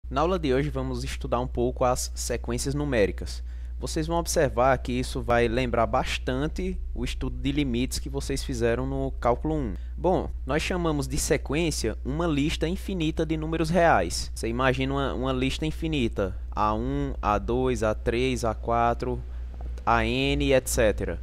Na aula de hoje vamos estudar um pouco as sequências numéricas. Vocês vão observar que isso vai lembrar bastante o estudo de limites que vocês fizeram no cálculo 1. Bom, nós chamamos de sequência uma lista infinita de números reais. Você imagina uma lista infinita, A1, A2, A3, A4, AN, etc.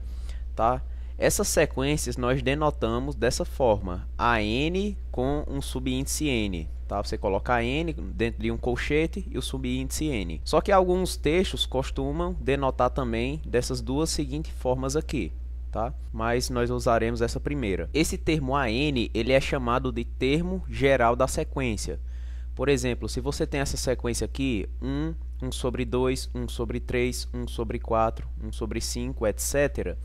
Tá? Essas sequências nós denotamos dessa forma, AN com um subíndice N. Tá? Você coloca a N dentro de um colchete e o subíndice N. Só que alguns textos costumam denotar também dessas duas seguintes formas aqui. Tá? Mas nós usaremos essa primeira. Esse termo AN ele é chamado de termo geral da sequência. Por exemplo, se você tem essa sequência aqui, 1 sobre 2, 1 sobre 3, 1 sobre 4, 1 sobre 5, etc.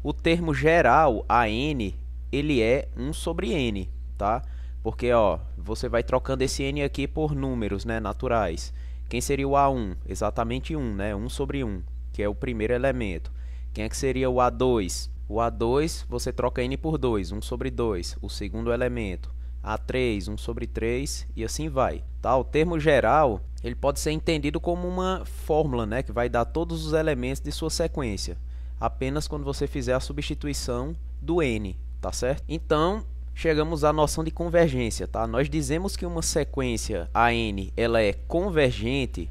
O termo geral, AN, ele é 1 sobre N, tá? Porque, ó, você vai trocando esse N aqui por números, né, naturais. Quem seria o A1? Exatamente 1, né? 1 sobre 1, que é o primeiro elemento. Quem é que seria o A2? O A2, você troca N por 2, 1 sobre 2, o segundo elemento. A3, 1 sobre 3 e assim vai. Tá? O termo geral, ele pode ser entendido como uma fórmula, né, que vai dar todos os elementos de sua sequência, apenas quando você fizer a substituição do N, tá certo? Então, chegamos à noção de convergência, tá? Nós dizemos que uma sequência AN, ela é convergente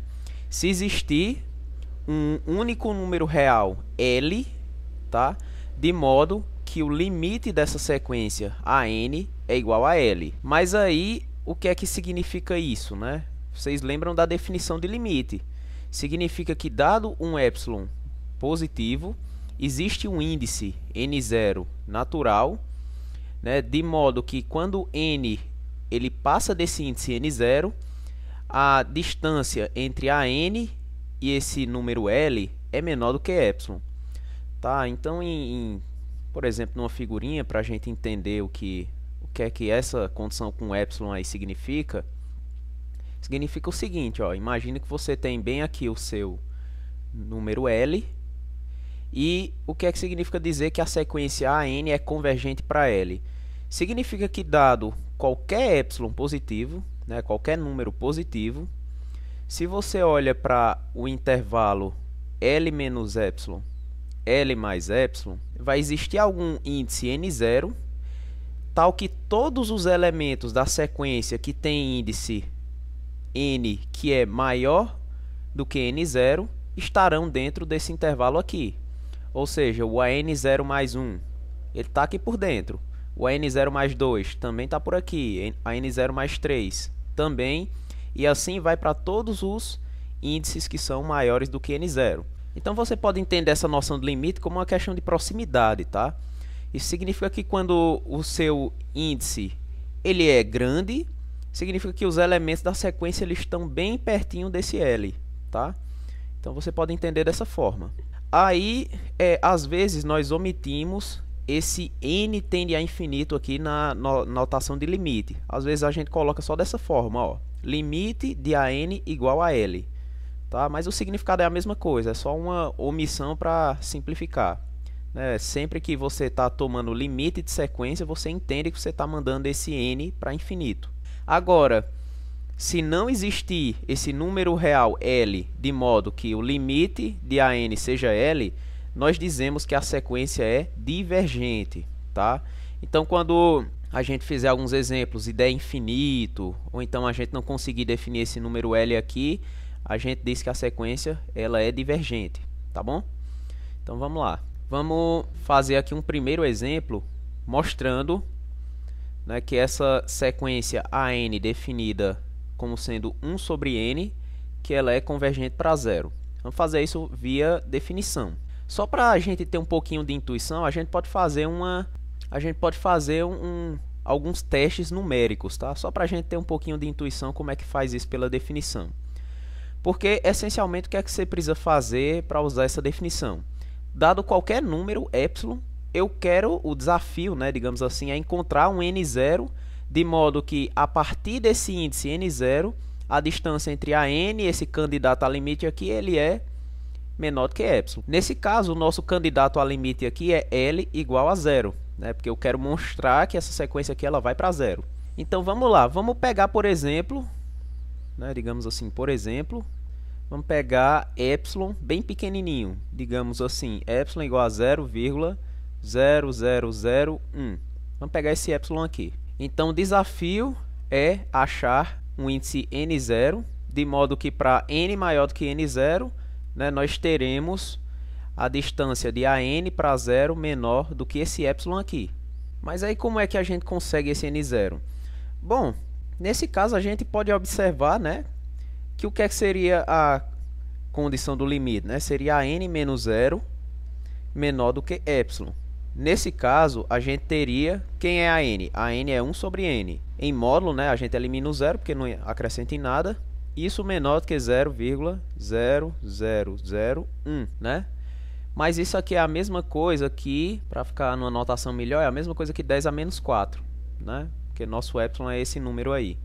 se existir um único número real L, tá? De modo que o limite dessa sequência AN é igual a L. Mas aí, o que é que significa isso, né? Vocês lembram da definição de limite? Significa que, dado um epsilon positivo, existe um índice n0 natural, né, de modo que quando n ele passa desse índice n0, a distância entre a n e esse número L é menor do que epsilon. Tá? Então, por exemplo, numa figurinha, para a gente entender o que é que essa condição com epsilon aí significa, significa o seguinte, ó, imagine que você tem bem aqui o seu número L, e o que é que significa dizer que a sequência AN é convergente para L? Significa que, dado qualquer epsilon positivo, né, qualquer número positivo, se você olha para o intervalo L menos epsilon, L mais epsilon, vai existir algum índice n0, tal que todos os elementos da sequência que tem índice n que é maior do que n0 estarão dentro desse intervalo aqui. Ou seja, o AN0 mais 1, ele está aqui por dentro. O AN0 mais 2 também está por aqui. AN0 mais 3 também. E assim vai para todos os índices que são maiores do que n0. Então você pode entender essa noção de limite como uma questão de proximidade, tá? Isso significa que quando o seu índice ele é grande, significa que os elementos da sequência eles estão bem pertinho desse L, tá? Então você pode entender dessa forma. Aí, às vezes, nós omitimos esse n tende a infinito aqui na notação de limite. Às vezes a gente coloca só dessa forma, ó, limite de AN igual a L. Tá? Mas o significado é a mesma coisa, é só uma omissão para simplificar. Né? Sempre que você está tomando limite de sequência, você entende que você está mandando esse n para infinito. Agora, se não existir esse número real L, de modo que o limite de AN seja L, nós dizemos que a sequência é divergente. Tá? Então, quando a gente fizer alguns exemplos e der infinito, ou então a gente não conseguir definir esse número L aqui, a gente diz que a sequência ela é divergente. Tá bom? Então, vamos lá. Vamos fazer aqui um primeiro exemplo mostrando, né, que essa sequência AN definida como sendo 1 sobre n, que ela é convergente para zero. Vamos fazer isso via definição. Só para a gente ter um pouquinho de intuição, a gente pode fazer alguns testes numéricos, tá? Só para a gente ter um pouquinho de intuição como é que faz isso pela definição. Porque, essencialmente, o que é que você precisa fazer para usar essa definição? Dado qualquer número, epsilon, eu quero, o desafio, né, digamos assim, é encontrar um n0, de modo que, a partir desse índice n0, a distância entre a n e esse candidato a limite aqui, ele é menor do que epsilon. Nesse caso, o nosso candidato a limite aqui é L igual a zero, né, porque eu quero mostrar que essa sequência aqui ela vai para zero. Então, vamos lá. Vamos pegar, por exemplo, né? Digamos assim, por exemplo, vamos pegar epsilon bem pequenininho, digamos assim, epsilon igual a 0,0001. Vamos pegar esse epsilon aqui. Então, o desafio é achar um índice n0, de modo que para n maior do que n0, né, nós teremos a distância de AN para 0 menor do que esse epsilon aqui. Mas aí como é que a gente consegue esse n0? Bom, nesse caso a gente pode observar, né, que o que, é que seria a condição do limite, né? Seria AN menos 0 menor do que epsilon. Nesse caso, a gente teria, quem é a n? A n é 1 sobre n. Em módulo, né, a gente elimina o zero, porque não acrescenta em nada. Isso menor do que 0,0001, né? Mas isso aqui é a mesma coisa que, para ficar numa notação melhor, é a mesma coisa que 10 a menos 4, né? Porque nosso epsilon é esse número aí.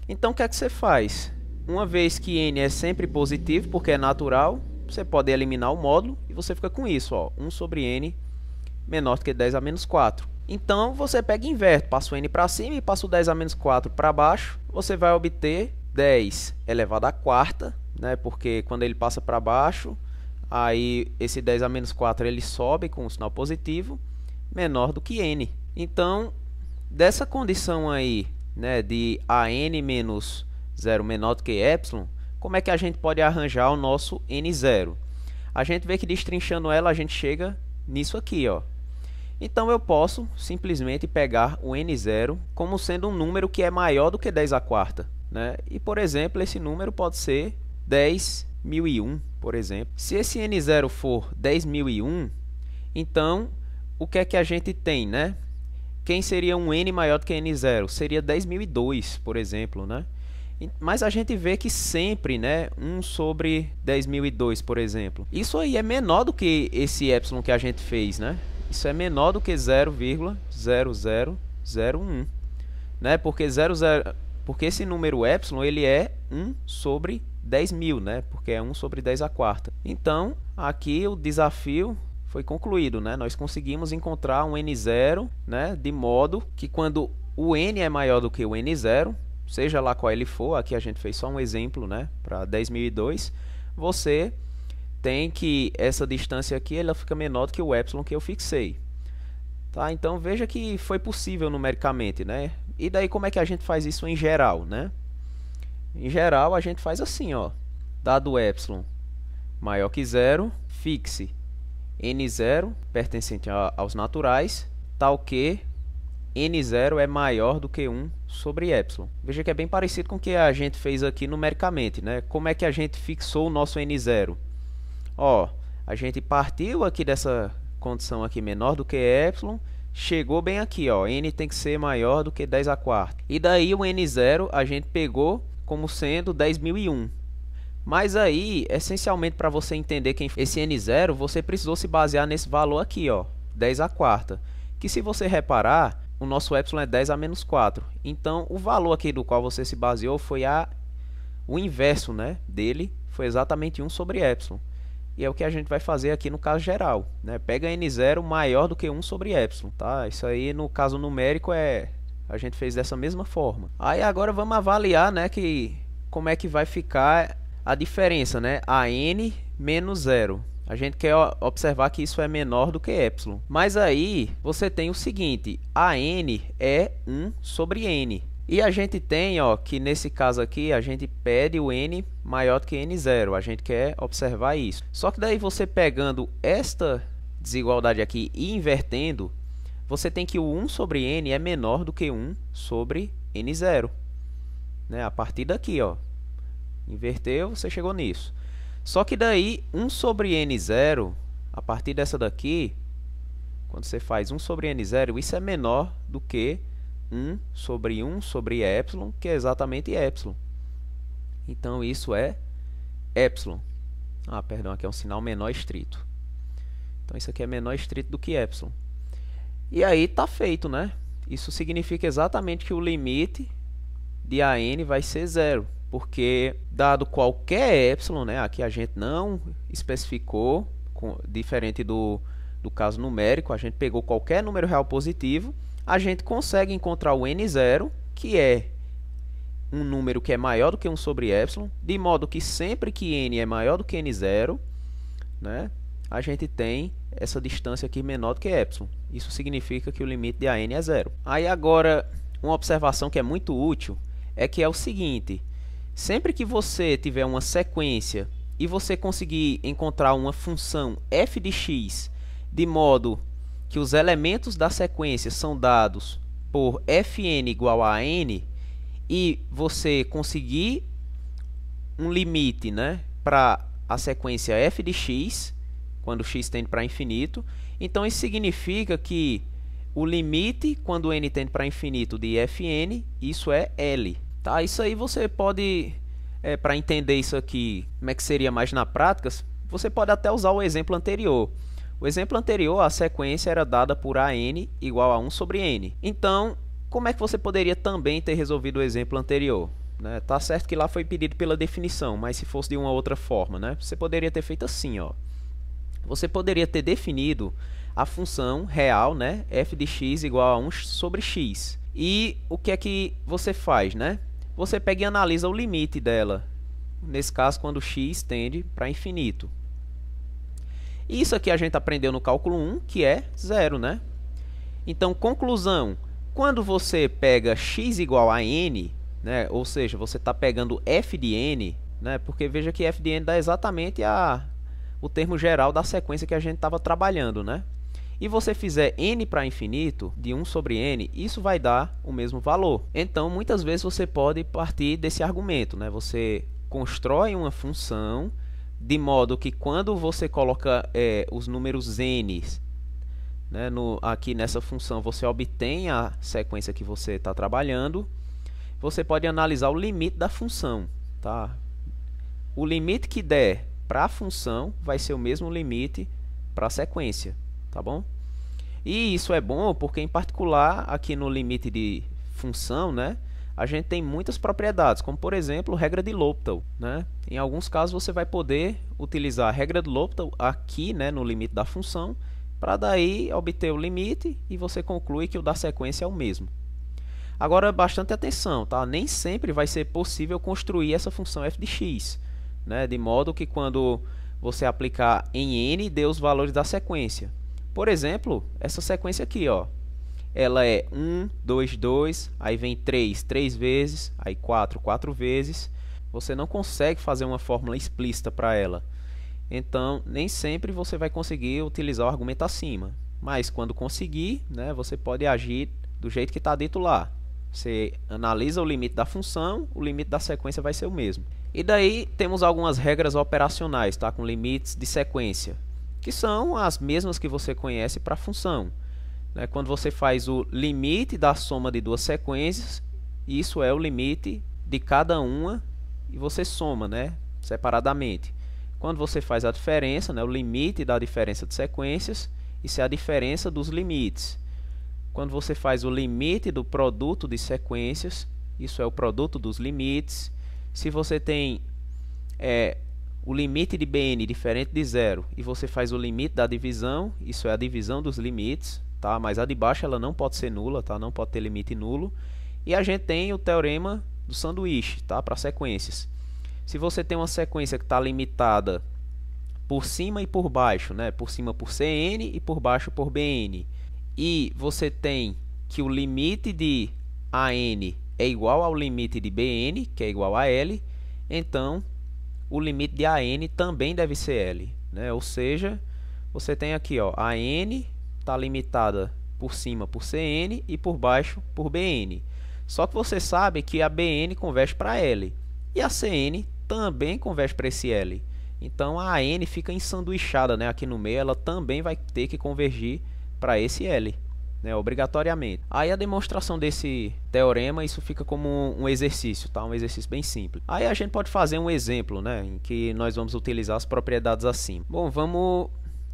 Então, o que é que você faz? Uma vez que n é sempre positivo, porque é natural, você pode eliminar o módulo e você fica com isso, ó, 1 sobre n menor do que 10 a menos 4. Então, você pega e inverte, passa o n para cima e passa o 10 a menos 4 para baixo, você vai obter 10 elevado à quarta, né? Porque quando ele passa para baixo, aí esse 10 a menos 4 ele sobe com um sinal positivo, menor do que n. Então, dessa condição aí, né, de AN menos 0 menor do que epsilon, como é que a gente pode arranjar o nosso n0? A gente vê que destrinchando ela, a gente chega nisso aqui, ó. Então, eu posso simplesmente pegar o n0 como sendo um número que é maior do que 10 à quarta, né? E, por exemplo, esse número pode ser 10.001, por exemplo. Se esse n0 for 10.001, então, o que é que a gente tem, né? Quem seria um n maior do que n0? Seria 10.002, por exemplo, né? Mas a gente vê que sempre, né, 1 sobre 10.002, por exemplo. Isso aí é menor do que esse epsilon que a gente fez, né? Isso é menor do que 0,0001, né? Porque esse número epsilon ele é 1 sobre 10.000, né? Porque é 1 sobre 10 à quarta. Então, aqui o desafio foi concluído, né? Nós conseguimos encontrar um n0, né? De modo que quando o n é maior do que o n0, seja lá qual ele for, aqui a gente fez só um exemplo, né? Para 10.002, você tem que essa distância aqui ela fica menor do que o epsilon que eu fixei. Tá? Então veja que foi possível numericamente, né? E daí como é que a gente faz isso em geral, né? Em geral a gente faz assim, ó. Dado epsilon maior que 0, fixe n0 pertencente aos naturais, tal que n0 é maior do que 1 sobre epsilon. Veja que é bem parecido com o que a gente fez aqui numericamente, né? Como é que a gente fixou o nosso n0? Ó, a gente partiu aqui dessa condição aqui menor do que epsilon, chegou bem aqui, ó, n tem que ser maior do que 10 à quarta. E daí o n0 a gente pegou como sendo 10.001. Mas aí, essencialmente para você entender esse n0, você precisou se basear nesse valor aqui, ó, 10 à quarta. Que se você reparar, o nosso epsilon é 10 a menos 4. Então, o valor aqui do qual você se baseou foi o inverso, né, dele, foi exatamente 1 sobre epsilon. E é o que a gente vai fazer aqui no caso geral, né? Pega n0 maior do que 1 sobre epsilon, tá? Isso aí no caso numérico a gente fez dessa mesma forma. Aí agora vamos avaliar, né, como é que vai ficar a diferença, né? AN menos 0. A gente quer observar que isso é menor do que epsilon. Mas aí você tem o seguinte, AN é 1 sobre n. E a gente tem, ó, que nesse caso aqui, a gente pede o n maior do que n0. A gente quer observar isso. Só que daí você pegando esta desigualdade aqui e invertendo, você tem que o 1 sobre n é menor do que 1 sobre n0. Né? A partir daqui, ó. Inverteu, você chegou nisso. Só que daí, 1 sobre n0, a partir dessa daqui, quando você faz 1 sobre n0, isso é menor do que 1 sobre epsilon, que é exatamente epsilon. Então, isso é epsilon. Ah, perdão, aqui é um sinal menor estrito. Então, isso aqui é menor estrito do que epsilon. E aí, está feito, né? Isso significa exatamente que o limite de AN vai ser 0. Porque, dado qualquer epsilon, né? Aqui a gente não especificou, diferente do caso numérico, a gente pegou qualquer número real positivo, a gente consegue encontrar o n0, que é um número que é maior do que 1 sobre epsilon, de modo que sempre que n é maior do que n0, né, a gente tem essa distância aqui menor do que epsilon. Isso significa que o limite de AN é zero. Aí agora, uma observação que é muito útil é que é o seguinte: sempre que você tiver uma sequência e você conseguir encontrar uma função f de x de modo que os elementos da sequência são dados por fn igual a n, e você conseguir um limite, né, para a sequência f de x, quando x tende para infinito, então isso significa que o limite quando n tende para infinito de fn, isso é L. Tá? Isso aí você pode, para entender isso aqui, como é que seria mais na prática, você pode até usar o exemplo anterior. O exemplo anterior, a sequência era dada por AN igual a 1 sobre n. Então, como é que você poderia também ter resolvido o exemplo anterior? Né? Tá certo que lá foi pedido pela definição, mas se fosse de uma outra forma, né? Você poderia ter feito assim, ó. Você poderia ter definido a função real, né, f de x igual a 1 sobre x. E o que é que você faz, né? Você pega e analisa o limite dela, nesse caso quando x tende para infinito. Isso aqui a gente aprendeu no cálculo 1, que é zero, né? Então, conclusão, quando você pega x igual a n, né, ou seja, você está pegando f de n, né, porque veja que f de n dá exatamente o termo geral da sequência que a gente estava trabalhando, né? E você fizer n para infinito, de 1 sobre n, isso vai dar o mesmo valor. Então, muitas vezes você pode partir desse argumento, né? Você constrói uma função de modo que quando você coloca os números n, né, aqui nessa função, você obtém a sequência que você está trabalhando. Você pode analisar o limite da função. Tá? O limite que der para a função vai ser o mesmo limite para a sequência. Tá bom? E isso é bom porque, em particular, aqui no limite de função, né, a gente tem muitas propriedades, como, por exemplo, regra de L'Hopital. Né? Em alguns casos, você vai poder utilizar a regra de L'Hopital aqui, né, no limite da função, para daí obter o limite e você conclui que o da sequência é o mesmo. Agora, bastante atenção, tá? Nem sempre vai ser possível construir essa função f de x, né? De modo que quando você aplicar em n, dê os valores da sequência. Por exemplo, essa sequência aqui, ó, ela é 1, 2, 2, aí vem 3, 3 vezes, aí 4, 4 vezes. Você não consegue fazer uma fórmula explícita para ela. Então, nem sempre você vai conseguir utilizar o argumento acima. Mas, quando conseguir, né, você pode agir do jeito que está dito lá. Você analisa o limite da função, o limite da sequência vai ser o mesmo. E daí, temos algumas regras operacionais, tá, com limites de sequência, que são as mesmas que você conhece para a função. Né? Quando você faz o limite da soma de duas sequências, isso é o limite de cada uma, e você soma, né, separadamente. Quando você faz a diferença, né, o limite da diferença de sequências, isso é a diferença dos limites. Quando você faz o limite do produto de sequências, isso é o produto dos limites. Se você tem o limite de Bn diferente de zero e você faz o limite da divisão, isso é a divisão dos limites, tá? Mas a de baixo ela não pode ser nula, tá? Não pode ter limite nulo. E a gente tem o teorema do sanduíche, tá? Para sequências. Se você tem uma sequência que está limitada por cima e por baixo, né? Por cima por Cn e por baixo por Bn, e você tem que o limite de An é igual ao limite de Bn, que é igual a L, então o limite de An também deve ser L. Né? Ou seja, você tem aqui, ó, An está limitada por cima por Cn e por baixo por Bn. Só que você sabe que a Bn converge para L e a Cn também converge para esse L. Então a AN fica ensanduichada, né, aqui no meio, ela também vai ter que convergir para esse L, né, obrigatoriamente. Aí a demonstração desse teorema, isso fica como um exercício, tá? Um exercício bem simples. Aí a gente pode fazer um exemplo, né, em que nós vamos utilizar as propriedades acima. Bom, vamos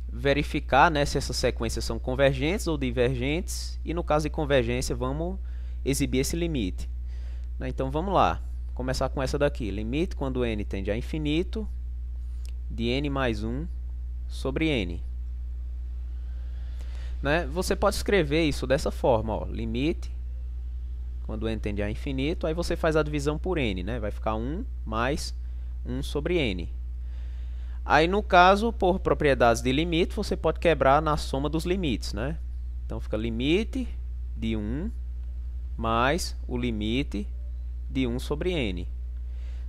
verificar, né, se essas sequências são convergentes ou divergentes, e no caso de convergência vamos exibir esse limite. Né? Então vamos lá, começar com essa daqui, limite quando n tende a infinito de n mais 1 sobre n. Né? Você pode escrever isso dessa forma, ó, limite quando n tende a infinito, aí você faz a divisão por n, né? Vai ficar 1 mais 1 sobre n. Aí, no caso, por propriedades de limite, você pode quebrar na soma dos limites, né? Então, fica limite de 1 mais o limite de 1 sobre n.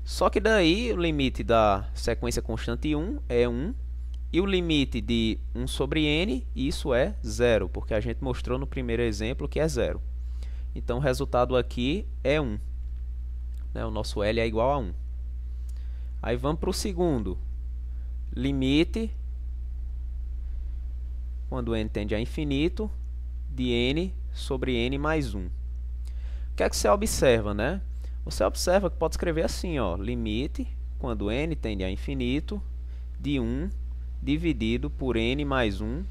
Só que daí, o limite da sequência constante 1 é 1, e o limite de 1 sobre n, isso é 0, porque a gente mostrou no primeiro exemplo que é 0. Então, o resultado aqui é 1. Né? O nosso L é igual a 1. Aí, vamos para o segundo. Limite, quando n tende a infinito, de n sobre n mais 1. O que é que você observa, né? Você observa que pode escrever assim, ó, limite, quando n tende a infinito, de 1 dividido por n mais 1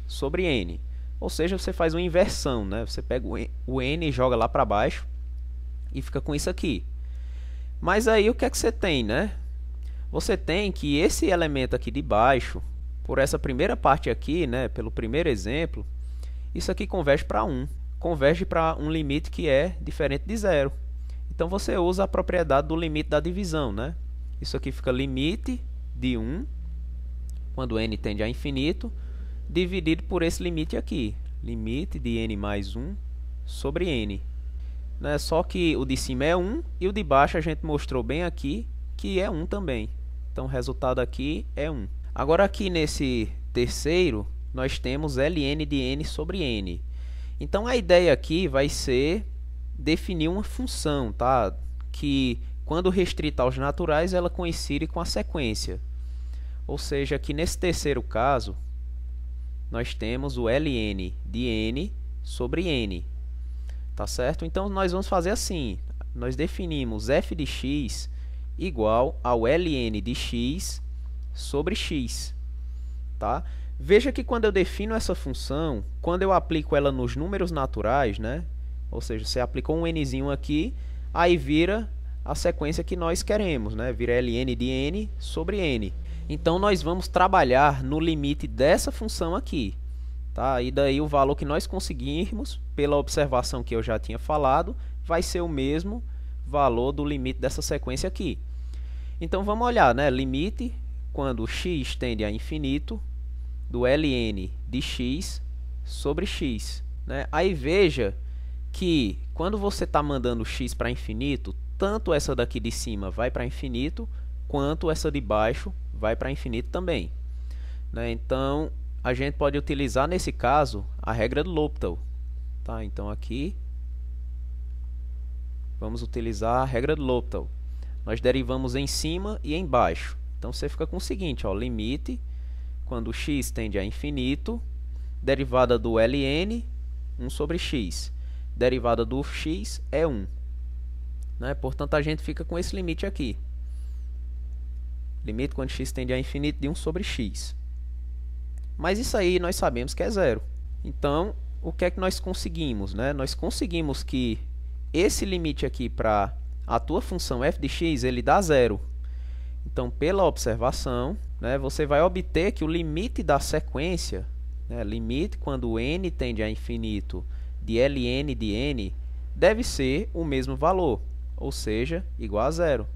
sobre n. Ou seja, você faz uma inversão, né? Você pega o n e joga lá para baixo e fica com isso aqui. Mas aí o que é que você tem, né? Você tem que esse elemento aqui de baixo, por essa primeira parte aqui, né, pelo primeiro exemplo, isso aqui converge para 1. Converge para um limite que é diferente de 0. Então, você usa a propriedade do limite da divisão, né? Isso aqui fica limite de 1, quando n tende a infinito, dividido por esse limite aqui. Limite de n mais 1 sobre n. Né? Só que o de cima é 1 e o de baixo a gente mostrou bem aqui que é 1 também. Então, o resultado aqui é 1. Agora, aqui nesse terceiro, nós temos ln de n sobre n. Então, a ideia aqui vai ser definir uma função, tá? Que, quando restrita aos naturais, ela coincide com a sequência. Ou seja, aqui nesse terceiro caso, nós temos o ln de n sobre n. Tá certo? Então, nós vamos fazer assim. Nós definimos f de x igual ao ln de x sobre x. Tá? Veja que quando eu defino essa função, quando eu aplico ela nos números naturais, né? Ou seja, você aplicou um nzinho aqui, aí vira a sequência que nós queremos, né? Vira ln de n sobre n. Então, nós vamos trabalhar no limite dessa função aqui. Tá? E daí o valor que nós conseguirmos, pela observação que eu já tinha falado, vai ser o mesmo valor do limite dessa sequência aqui. Então, vamos olhar, né? Limite, quando x tende a infinito, do ln de x sobre x. Né? Aí veja que quando você está mandando x para infinito, tanto essa daqui de cima vai para infinito, quanto essa de baixo vai para infinito também. Né? Então, a gente pode utilizar, nesse caso, a regra do L'Hopital. Tá? Então, aqui, vamos utilizar a regra do L'Hopital. Nós derivamos em cima e embaixo. Então, você fica com o seguinte, ó, limite, quando x tende a infinito, derivada do ln, 1 sobre x. Derivada do x é 1. Né? Portanto, a gente fica com esse limite aqui. Limite quando x tende a infinito de 1 sobre x. Mas isso aí nós sabemos que é 0. Então, o que é que nós conseguimos? Né? Nós conseguimos que esse limite aqui para a tua função f de x, ele dá 0. Então, pela observação, né, você vai obter que o limite da sequência, né, limite quando n tende a infinito de ln de n, deve ser o mesmo valor, ou seja, igual a 0.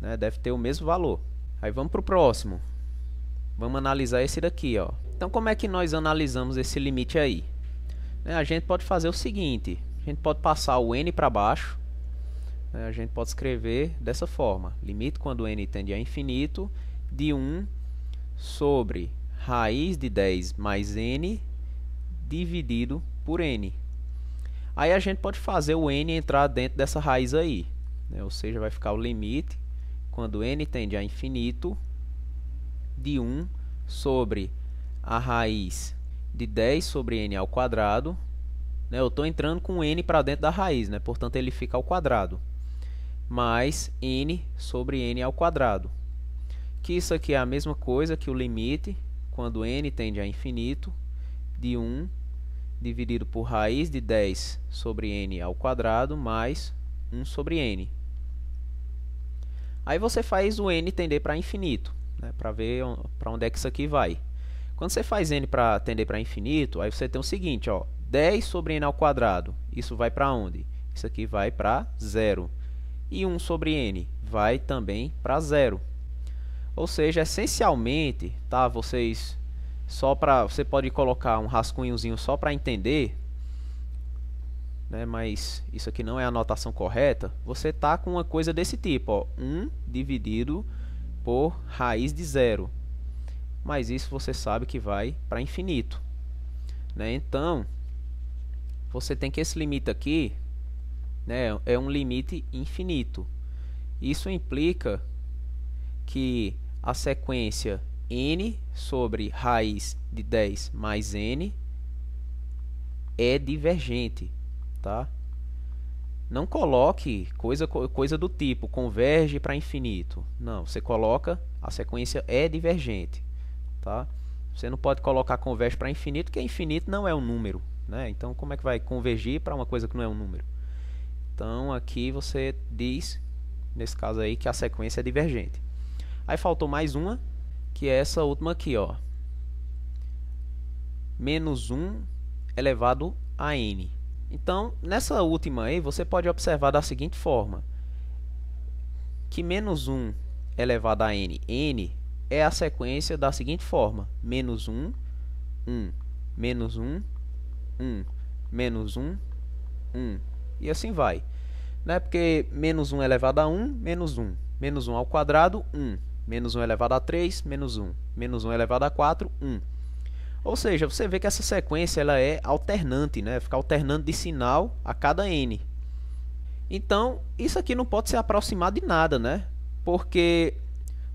Né, deve ter o mesmo valor. Aí vamos para o próximo. Vamos analisar esse daqui, ó. Então, como é que nós analisamos esse limite aí? Né, a gente pode fazer o seguinte, a gente pode passar o n para baixo, né, a gente pode escrever dessa forma, limite quando n tende a infinito de 1 sobre raiz de 10 mais n dividido por n. Aí a gente pode fazer o n entrar dentro dessa raiz aí, né, ou seja, vai ficar o limite quando n tende a infinito de 1 sobre a raiz de 10 sobre n ao quadrado. Né, eu estou entrando com n para dentro da raiz, né, portanto ele fica ao quadrado, mais n sobre n ao quadrado. Que isso aqui é a mesma coisa que o limite, quando n tende a infinito, de 1 dividido por raiz de 10 sobre n ao quadrado, mais 1 sobre n. Aí você faz o n tender para infinito, né, para ver para onde é que isso aqui vai. Quando você faz n para tender para infinito, aí você tem o seguinte, ó, 10 sobre n ao quadrado, isso vai para onde? Isso aqui vai para 0. E 1 sobre n vai também para 0. Ou seja, essencialmente, tá, você pode colocar um rascunhozinho só para entender, né, mas isso aqui não é a notação correta. Você tá com uma coisa desse tipo, ó, 1 dividido por raiz de 0. Mas isso você sabe que vai para infinito, né? Então, você tem que esse limite aqui, né, é um limite infinito. Isso implica que a sequência n sobre raiz de 10 mais n é divergente, tá? Não coloque coisa do tipo converge para infinito. Não, você coloca a sequência é divergente, tá? Você não pode colocar converge para infinito, porque infinito não é um número, né? Então, como é que vai convergir para uma coisa que não é um número? Então, aqui você diz, nesse caso aí, que a sequência é divergente. Aí faltou mais uma, que é essa última aqui, ó. Menos 1 elevado a n. Então, nessa última aí, você pode observar da seguinte forma, que menos 1 elevado a n, n é a sequência da seguinte forma, menos 1, 1, menos 1, 1, menos 1, 1, e assim vai. Né? Porque menos 1 elevado a 1, menos 1, menos 1 ao quadrado, 1, menos 1 elevado a 3, menos 1, menos 1 elevado a 4, 1. Ou seja, você vê que essa sequência ela é alternante, né? Fica alternando de sinal a cada n. Então, isso aqui não pode ser aproximado de nada, né? Porque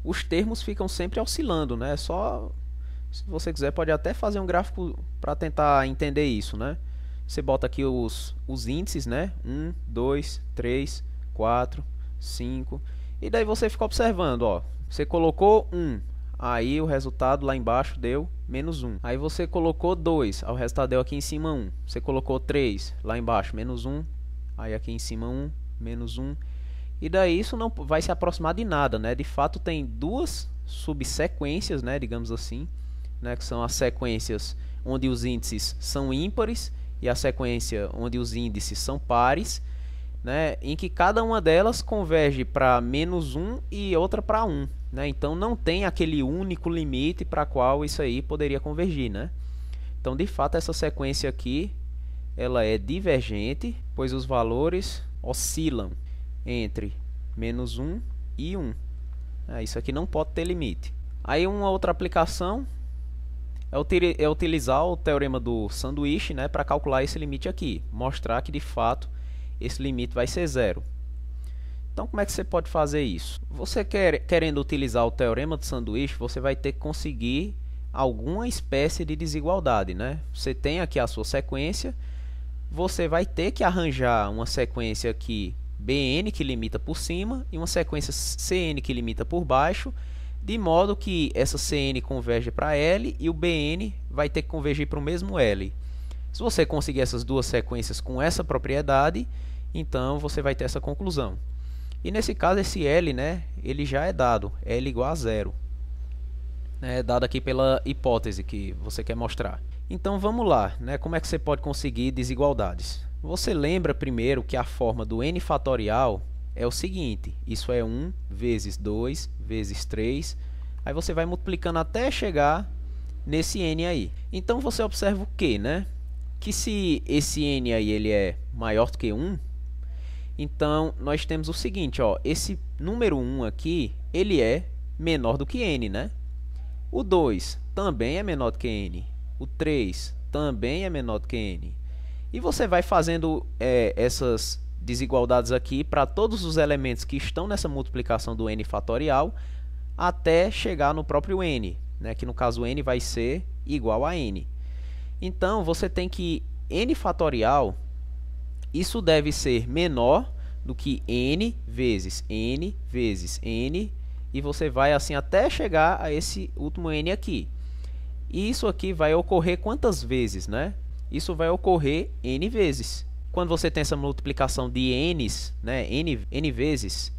os termos ficam sempre oscilando, né? Só, se você quiser, pode até fazer um gráfico para tentar entender isso, né? Você bota aqui os índices, né? 1, 2, 3, 4, 5. E daí você fica observando, ó. Você colocou 1, aí o resultado lá embaixo deu menos 1. Aí você colocou 2, aí o resultado deu aqui em cima 1. Você colocou 3, lá embaixo menos 1, aí aqui em cima 1, menos 1. E daí isso não vai se aproximar de nada, né? De fato tem duas subsequências, né? Digamos assim, né? Que são as sequências onde os índices são ímpares e a sequência onde os índices são pares, né, em que cada uma delas converge para menos 1 e outra para 1. Né? Então não tem aquele único limite para qual isso aí poderia convergir. Né? Então, de fato, essa sequência aqui ela é divergente, pois os valores oscilam entre menos 1 e 1. Isso aqui não pode ter limite. Aí uma outra aplicação é utilizar o teorema do sanduíche, né, para calcular esse limite aqui, mostrar que de fato esse limite vai ser 0. Então, como é que você pode fazer isso? Você querendo utilizar o teorema do sanduíche, você vai ter que conseguir alguma espécie de desigualdade, né? Você tem aqui a sua sequência, você vai ter que arranjar uma sequência aqui Bn que limita por cima e uma sequência Cn que limita por baixo, de modo que essa Cn converge para L e o Bn vai ter que convergir para o mesmo L. Se você conseguir essas duas sequências com essa propriedade, então você vai ter essa conclusão. E nesse caso esse L, né, ele já é dado, L igual a 0. É dado aqui pela hipótese que você quer mostrar. Então vamos lá, né, como é que você pode conseguir desigualdades? Você lembra primeiro que a forma do n fatorial é o seguinte, isso é 1 vezes 2 vezes 3, aí você vai multiplicando até chegar nesse n aí. Então você observa o que, né? Que se esse n aí ele é maior do que 1, então nós temos o seguinte, ó, esse número 1 aqui, ele é menor do que n, né? O 2 também é menor do que n, o 3 também é menor do que n. E você vai fazendo essas desigualdades aqui para todos os elementos que estão nessa multiplicação do n fatorial até chegar no próprio n, né, que no caso n vai ser igual a n. Então, você tem que n fatorial, isso deve ser menor do que n vezes n vezes n, e você vai assim até chegar a esse último n aqui. E isso aqui vai ocorrer quantas vezes, né? Isso vai ocorrer n vezes. Quando você tem essa multiplicação de n's, né, n vezes,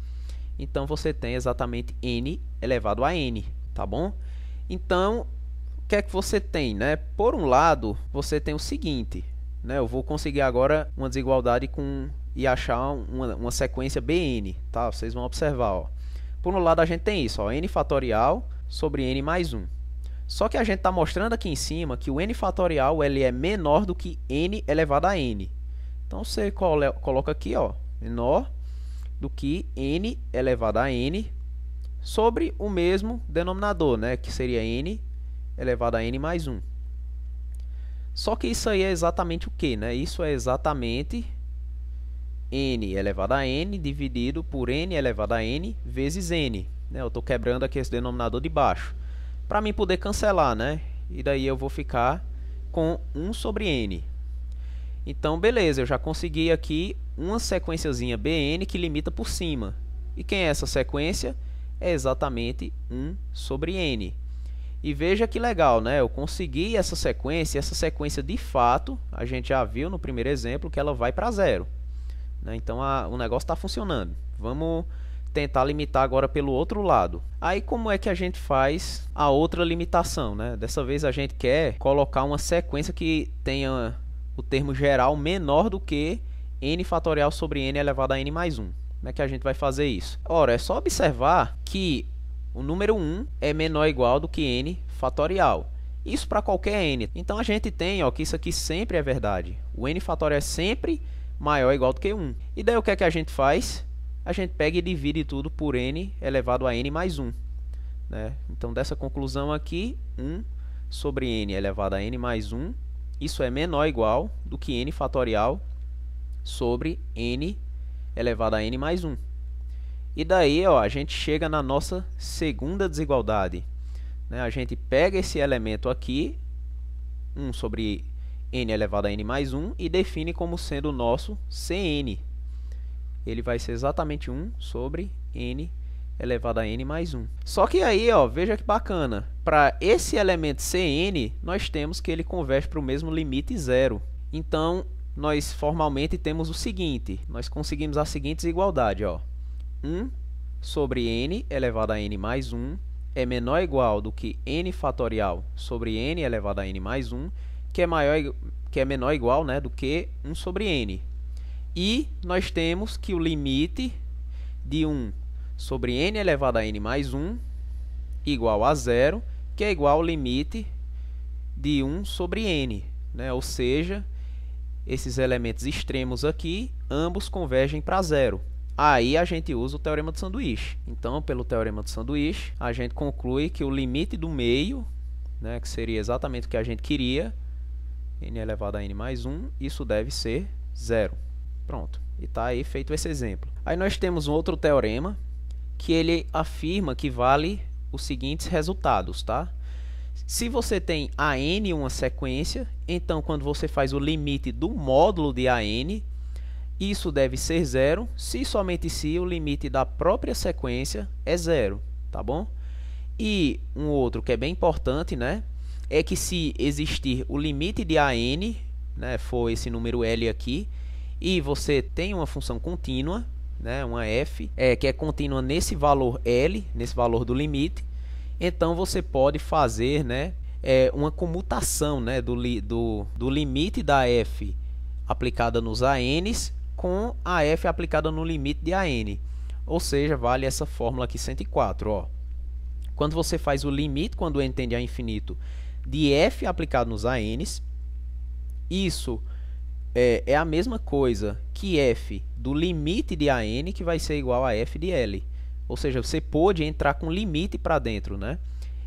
então você tem exatamente n elevado a n, tá bom? Então, o que é que você tem, né? Por um lado, você tem o seguinte, né? Eu vou conseguir agora uma desigualdade com e achar uma sequência Bn, tá? Vocês vão observar, ó. Por um lado a gente tem isso, ó, n fatorial sobre n mais 1. Só que a gente está mostrando aqui em cima que o n fatorial ele é menor do que n elevado a n. Então você coloca aqui, ó, menor do que n elevado a n sobre o mesmo denominador, né, que seria n elevado a n mais 1. Só que isso aí é exatamente o que, né? Isso é exatamente n elevado a n dividido por n elevado a n vezes n. Né? Eu estou quebrando aqui esse denominador de baixo, para mim poder cancelar, né? E daí eu vou ficar com 1 sobre n. Então, beleza, eu já consegui aqui uma sequenciazinha Bn que limita por cima. E quem é essa sequência? É exatamente 1 sobre n. E veja que legal, né? Eu consegui essa sequência de fato, a gente já viu no primeiro exemplo que ela vai para zero. Né? Então o negócio está funcionando. Vamos tentar limitar agora pelo outro lado. Aí como é que a gente faz a outra limitação, né? Dessa vez a gente quer colocar uma sequência que tenha o termo geral menor do que n fatorial sobre n elevado a n mais 1. Como é que a gente vai fazer isso? Ora, é só observar que o número 1 é menor ou igual do que n fatorial. Isso para qualquer n. Então a gente tem, ó, que isso aqui sempre é verdade. O n fatorial é sempre maior ou igual do que 1. E daí o que é que a gente faz? A gente pega e divide tudo por n elevado a n mais 1. Né? Então dessa conclusão aqui, 1 sobre n elevado a n mais 1, isso é menor ou igual do que n fatorial sobre n elevado a n mais 1. E daí, ó, a gente chega na nossa segunda desigualdade. Né? A gente pega esse elemento aqui, 1 sobre n elevado a n mais 1, e define como sendo o nosso Cn. Ele vai ser exatamente 1 sobre n elevado a n mais 1. Só que aí, ó, veja que bacana. Para esse elemento Cn, nós temos que ele converge para o mesmo limite zero. Então, nós formalmente temos o seguinte. Nós conseguimos a seguinte desigualdade, ó. 1 sobre n elevado a n mais 1 é menor ou igual do que n fatorial sobre n elevado a n mais 1, que é menor ou igual, né, do que 1 sobre n. E nós temos que o limite de 1 sobre n elevado a n mais 1 igual a zero, que é igual ao limite de 1 sobre n. Né? Ou seja, esses elementos extremos aqui, ambos convergem para zero. Aí a gente usa o teorema de sanduíche. Então, pelo teorema de sanduíche, a gente conclui que o limite do meio, né, que seria exatamente o que a gente queria, n elevado a n mais 1, isso deve ser zero. Pronto. E está aí feito esse exemplo. Aí nós temos um outro teorema que ele afirma que vale os seguintes resultados, tá? Se você tem AN uma sequência, então quando você faz o limite do módulo de AN, isso deve ser zero, se somente se o limite da própria sequência é zero, tá bom? E um outro que é bem importante, né, é que se existir o limite de AN, né, for esse número L aqui, e você tem uma função contínua, né, uma f, que é contínua nesse valor L, nesse valor do limite, então você pode fazer, né, uma comutação, né, do limite da f aplicada nos ANs com a f aplicada no limite de AN. Ou seja, vale essa fórmula aqui 104. Ó. Quando você faz o limite, quando n tende a infinito, de f aplicado nos ANs, isso é a mesma coisa que f do limite de AN, que vai ser igual a f de L. Ou seja, você pode entrar com limite para dentro, né?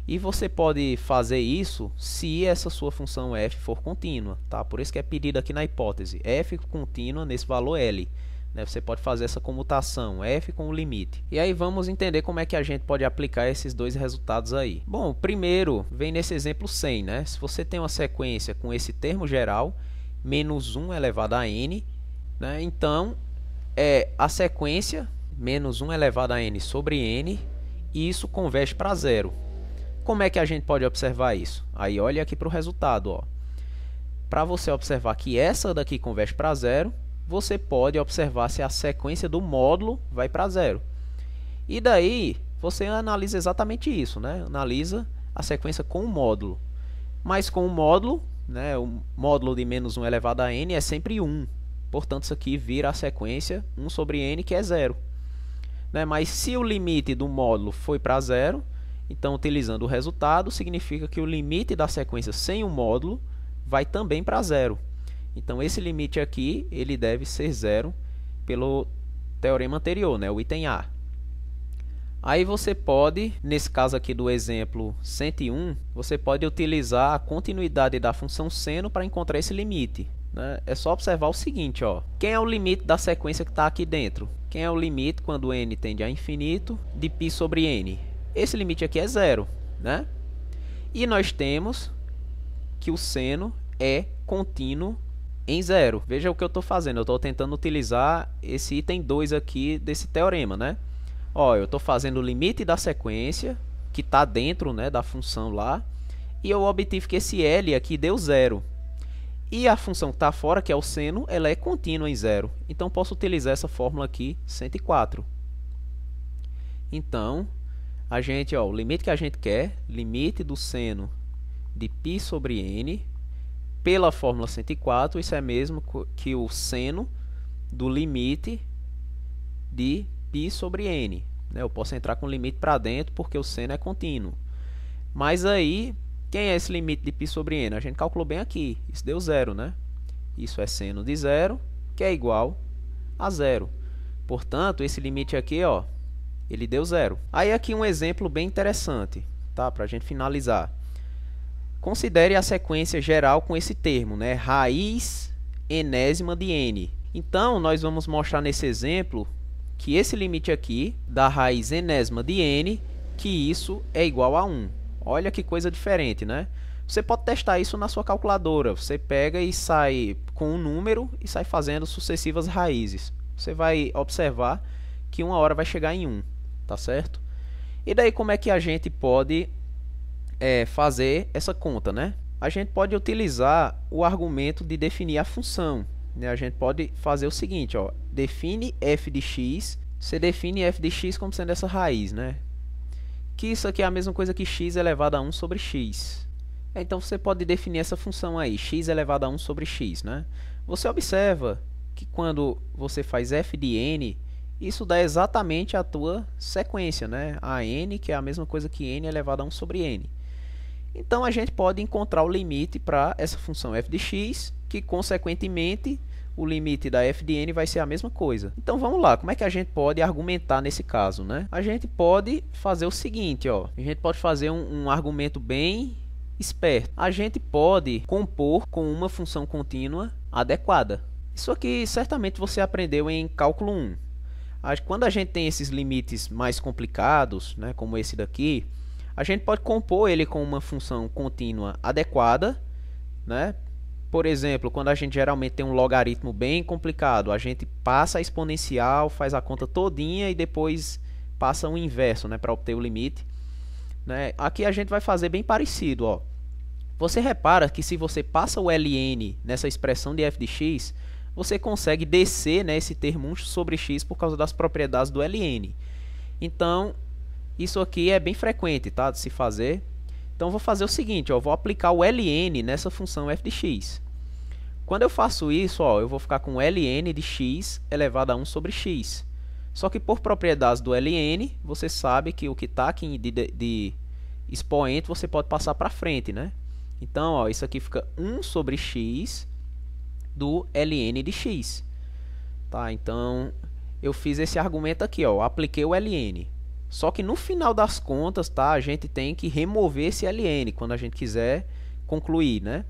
E você pode fazer isso se essa sua função f for contínua, tá? Por isso que é pedido aqui na hipótese, f contínua nesse valor L. Né? Você pode fazer essa comutação, f com o limite. E aí vamos entender como é que a gente pode aplicar esses dois resultados aí. Bom, primeiro, vem nesse exemplo 100, né? Se você tem uma sequência com esse termo geral, menos 1 elevado a n, né? Então, a sequência menos 1 elevado a n sobre n, e isso converge para zero. Como é que a gente pode observar isso? Aí olha aqui para o resultado. Para você observar que essa daqui converge para zero, você pode observar se a sequência do módulo vai para zero. E daí você analisa exatamente isso, né? Analisa a sequência com o módulo. Mas com o módulo, né, o módulo de menos 1 elevado a n é sempre 1. Portanto, isso aqui vira a sequência 1 sobre n, que é zero. Né? Mas se o limite do módulo foi para zero, então, utilizando o resultado, significa que o limite da sequência sem o módulo vai também para zero. Então, esse limite aqui ele deve ser zero pelo teorema anterior, né? O item A. Aí você pode, nesse caso aqui do exemplo 101, você pode utilizar a continuidade da função seno para encontrar esse limite. Né? É só observar o seguinte, ó. Quem é o limite da sequência que está aqui dentro? Quem é o limite, quando n tende a infinito, de π sobre n? Esse limite aqui é zero, né? E nós temos que o seno é contínuo em zero. Veja o que eu estou fazendo. Eu estou tentando utilizar esse item 2 aqui desse teorema, né? Ó, eu estou fazendo o limite da sequência, que está dentro, né, da função lá, e eu obtive que esse L aqui deu zero. E a função que está fora, que é o seno, ela é contínua em zero. Então, posso utilizar essa fórmula aqui, 104. Então, o limite que a gente quer, limite do seno de π sobre n, pela fórmula 104, isso é mesmo que o seno do limite de π sobre n. Eu posso entrar com o limite para dentro porque o seno é contínuo. Mas aí, quem é esse limite de π sobre n? A gente calculou bem aqui, isso deu zero, né? Isso é seno de zero, que é igual a zero. Portanto, esse limite aqui, ó, ele deu zero. Aí aqui um exemplo bem interessante, tá? Para a gente finalizar. Considere a sequência geral com esse termo, né? Raiz enésima de n. Então, nós vamos mostrar nesse exemplo que esse limite aqui, da raiz enésima de n, que isso é igual a 1. Olha que coisa diferente, né? Você pode testar isso na sua calculadora. Você pega e sai com um número e sai fazendo sucessivas raízes. Você vai observar que uma hora vai chegar em 1, tá certo? E daí como é que a gente pode fazer essa conta, né? A gente pode utilizar o argumento de definir a função. Né? A gente pode fazer o seguinte, ó, define f de x, você define f de x como sendo essa raiz, né? Que isso aqui é a mesma coisa que x elevado a 1 sobre x. Então você pode definir essa função aí, x elevado a 1 sobre x, né? Você observa que quando você faz f de n, isso dá exatamente a tua sequência, né? A n, que é a mesma coisa que n elevado a 1 sobre n. Então, a gente pode encontrar o limite para essa função f de x, que, consequentemente, o limite da f de n vai ser a mesma coisa. Então, vamos lá. Como é que a gente pode argumentar nesse caso, né? A gente pode fazer o seguinte, ó. A gente pode fazer um argumento bem esperto. A gente pode compor com uma função contínua adequada. Isso aqui, certamente, você aprendeu em cálculo 1. Quando a gente tem esses limites mais complicados, né, como esse daqui, a gente pode compor ele com uma função contínua adequada, né? Por exemplo, quando a gente geralmente tem um logaritmo bem complicado, a gente passa a exponencial, faz a conta todinha e depois passa o inverso, né, para obter o limite. Né? Aqui a gente vai fazer bem parecido. Ó. Você repara que se você passa o ln nessa expressão de f de x, você consegue descer, né, esse termo 1 sobre x por causa das propriedades do ln. Então, isso aqui é bem frequente, tá, de se fazer. Então, eu vou fazer o seguinte, ó, eu vou aplicar o ln nessa função f de x. Quando eu faço isso, ó, eu vou ficar com ln de x elevado a 1 sobre x. Só que por propriedades do ln, você sabe que o que está aqui de expoente, você pode passar para frente, né? Então, ó, isso aqui fica 1 sobre x do ln de x. Tá, então, eu fiz esse argumento aqui, ó, apliquei o ln. Só que no final das contas, tá, a gente tem que remover esse ln quando a gente quiser concluir, né?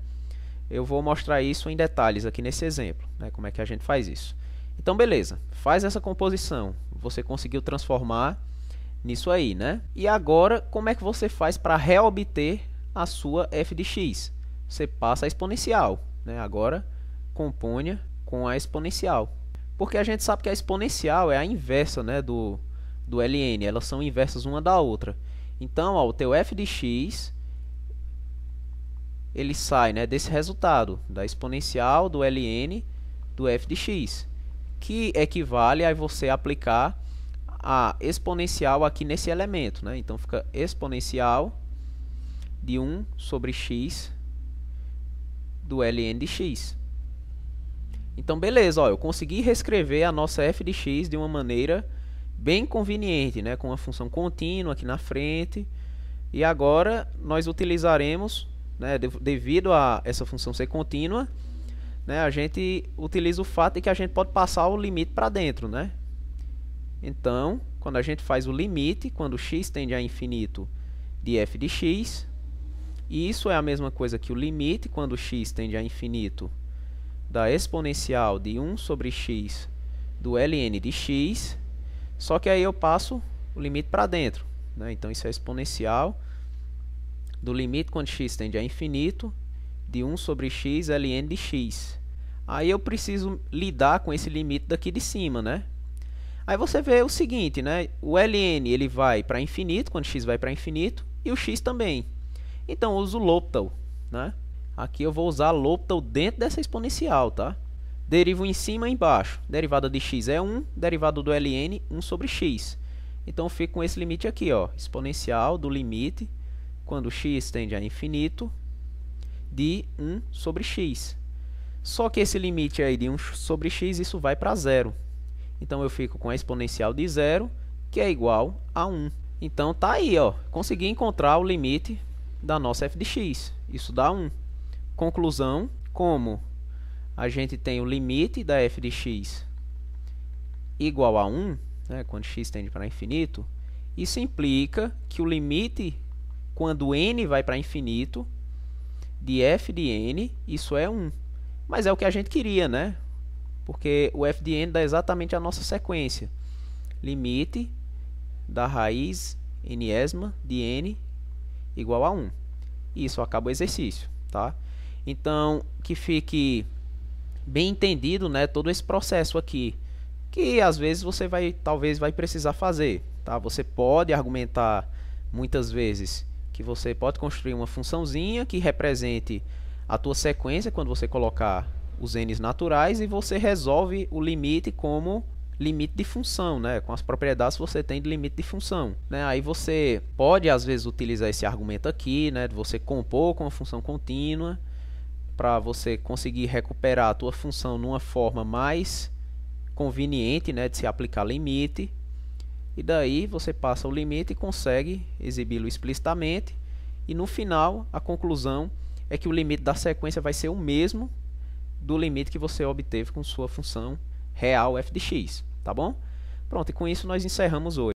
Eu vou mostrar isso em detalhes aqui nesse exemplo, né, como é que a gente faz isso. Então, beleza, faz essa composição. Você conseguiu transformar nisso aí, né? E agora, como é que você faz para reobter a sua f de x? Você passa a exponencial, né? Agora, componha com a exponencial. Porque a gente sabe que a exponencial é a inversa, né, do ln, elas são inversas uma da outra. Então, ó, o teu f de x, ele sai, né, desse resultado, da exponencial do ln do f de x, que equivale a você aplicar a exponencial aqui nesse elemento, né? Então, fica exponencial de 1 sobre x do ln de x. Então, beleza, ó, eu consegui reescrever a nossa f de x de uma maneira bem conveniente, né, com uma função contínua aqui na frente. E agora nós utilizaremos, né, devido a essa função ser contínua, né, a gente utiliza o fato de que a gente pode passar o limite para dentro, né? Então, quando a gente faz o limite, quando x tende a infinito de f de x, e isso é a mesma coisa que o limite, quando x tende a infinito da exponencial de 1 sobre x do ln de x, só que aí eu passo o limite para dentro, né? Então, isso é exponencial do limite quando x tende a infinito de 1 sobre x ln de x. Aí eu preciso lidar com esse limite daqui de cima, né? Aí você vê o seguinte, né? O ln ele vai para infinito, quando x vai para infinito, e o x também. Então, eu uso o L'Hopital, né? Aqui eu vou usar L'Hopital dentro dessa exponencial, tá? Derivo em cima e embaixo. Derivada de x é 1, derivada do ln, 1 sobre x. Então, eu fico com esse limite aqui, ó, exponencial do limite, quando x tende a infinito, de 1 sobre x. Só que esse limite aí de 1 sobre x, isso vai para zero. Então, eu fico com a exponencial de zero, que é igual a 1. Então, tá aí, ó, consegui encontrar o limite da nossa f de x. Isso dá 1. Conclusão, como a gente tem o limite da f de x igual a 1, né, quando x tende para infinito, isso implica que o limite, quando n vai para infinito, de f de n, isso é 1. Mas é o que a gente queria, né? Porque o f de n dá exatamente a nossa sequência. Limite da raiz nésima de n igual a 1. E isso acaba o exercício, tá? Então, que fique bem entendido, né, todo esse processo aqui, que às vezes você talvez vai precisar fazer, tá? Você pode argumentar muitas vezes que você pode construir uma funçãozinha que represente a tua sequência quando você colocar os n's naturais e você resolve o limite como limite de função, né? Com as propriedades que você tem de limite de função, né? Aí você pode às vezes utilizar esse argumento aqui, né, de você compor com uma função contínua para você conseguir recuperar a tua função numa forma mais conveniente, né, de se aplicar limite. E daí você passa o limite e consegue exibi-lo explicitamente. E no final, a conclusão é que o limite da sequência vai ser o mesmo do limite que você obteve com sua função real f de x, tá bom? Pronto, e com isso nós encerramos hoje.